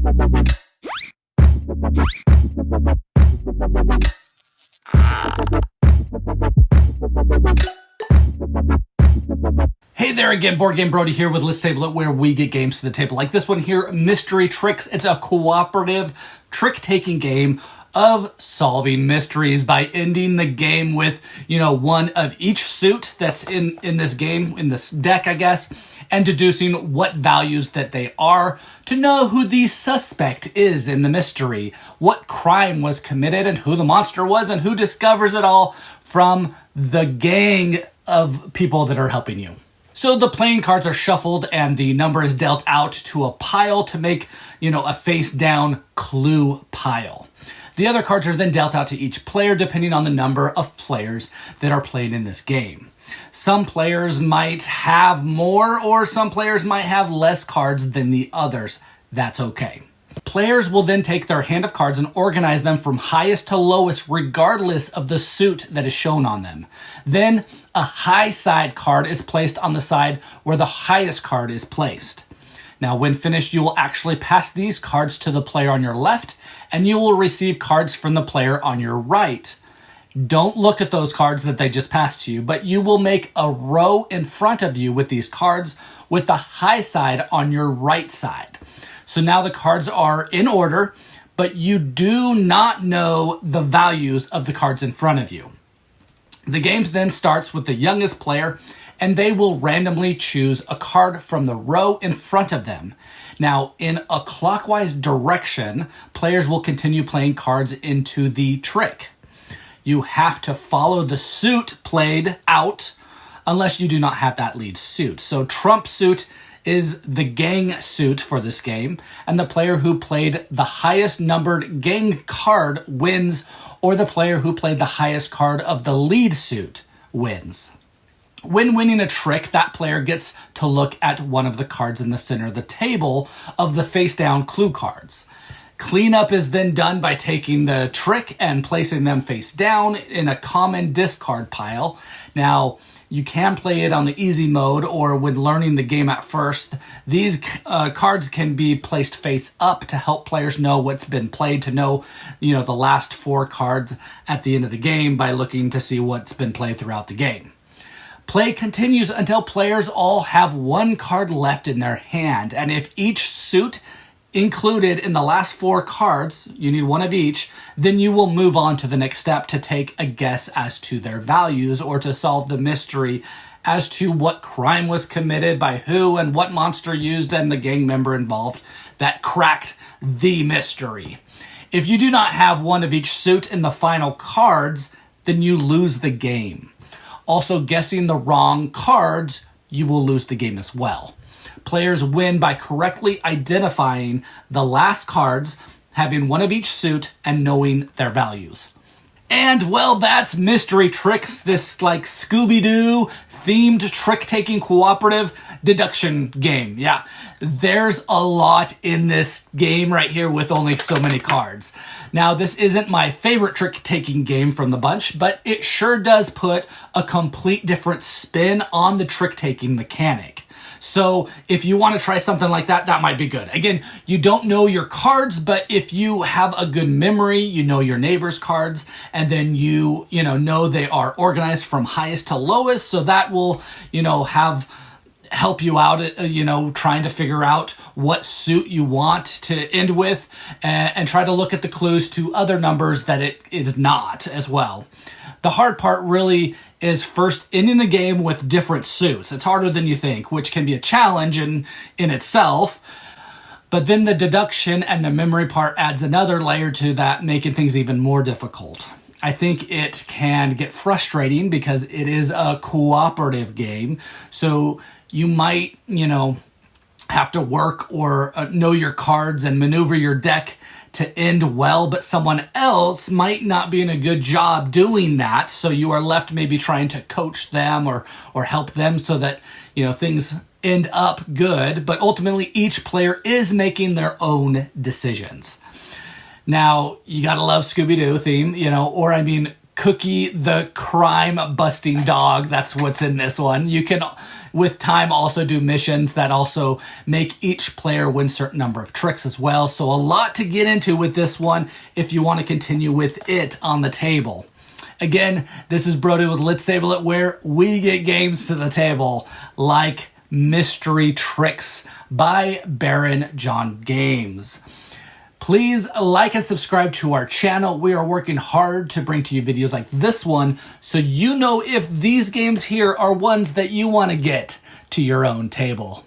Hey there again, Board Game Brody here with Let's Table It, where we get games to the table. Like this one here, Mystery Tricks. It's a cooperative trick-taking game of solving mysteries by ending the game with, one of each suit that's in this game, in this deck, I guess, and deducing what values that they are to know who the suspect is in the mystery, what crime was committed, and who the monster was, and who discovers it all from the gang of people that are helping you. So the playing cards are shuffled and the number is dealt out to a pile to make, a face-down clue pile. The other cards are then dealt out to each player depending on the number of players that are playing in this game. Some players might have more or some players might have less cards than the others. That's okay. Players will then take their hand of cards and organize them from highest to lowest regardless of the suit that is shown on them. Then a high side card is placed on the side where the highest card is placed. Now when finished, you will actually pass these cards to the player on your left and you will receive cards from the player on your right. Don't look at those cards that they just passed to you, but you will make a row in front of you with these cards with the high side on your right side. So now the cards are in order, but you do not know the values of the cards in front of you. The game then starts with the youngest player, and they will randomly choose a card from the row in front of them. Now, in a clockwise direction, players will continue playing cards into the trick. You have to follow the suit played out unless you do not have that lead suit. So trump suit is the gang suit for this game, and the player who played the highest numbered gang card wins, or the player who played the highest card of the lead suit wins. When winning a trick, that player gets to look at one of the cards in the center of the table of the face-down clue cards. Cleanup is then done by taking the trick and placing them face down in a common discard pile. Now, you can play it on the easy mode or when learning the game at first. These cards can be placed face up to help players know what's been played, to know, the last 4 cards at the end of the game by looking to see what's been played throughout the game. Play continues until players all have 1 card left in their hand, and if each suit included in the last 4 cards, you need 1 of each, then you will move on to the next step to take a guess as to their values or to solve the mystery as to what crime was committed by who and what monster used and the gang member involved that cracked the mystery. If you do not have 1 of each suit in the final cards, then you lose the game. Also, guessing the wrong cards, you will lose the game as well. Players win by correctly identifying the last cards, having 1 of each suit, and knowing their values. And, well, that's Mystery Tricks, this, Scooby-Doo themed trick-taking cooperative deduction game. Yeah, there's a lot in this game right here with only so many cards. Now, this isn't my favorite trick-taking game from the bunch, but it sure does put a complete different spin on the trick-taking mechanic. So if you want to try something like that, that might be good. Again, you don't know your cards, but if you have a good memory, you know your neighbor's cards, and then you know they are organized from highest to lowest, so that will, help you out, trying to figure out what suit you want to end with and try to look at the clues to other numbers that it is not as well. The hard part really is first ending the game with different suits. It's harder than you think, which can be a challenge in itself. But then the deduction and the memory part adds another layer to that, making things even more difficult. I think it can get frustrating because it is a cooperative game. So you might, have to work or know your cards and maneuver your deck to end well, but someone else might not be in a good job doing that. So you are left maybe trying to coach them or help them so that, things end up good. But ultimately, each player is making their own decisions. Now, you gotta love Scooby-Doo theme, Cookie the crime busting dog. That's what's in this one. You can, with time, also do missions that also make each player win certain number of tricks as well. So a lot to get into with this one if you want to continue with it on the table. Again, this is Brody with Let's Table It, where we get games to the table like Mystery Tricks by Baron John Games. Please like and subscribe to our channel. We are working hard to bring to you videos like this one so you know if these games here are ones that you want to get to your own table.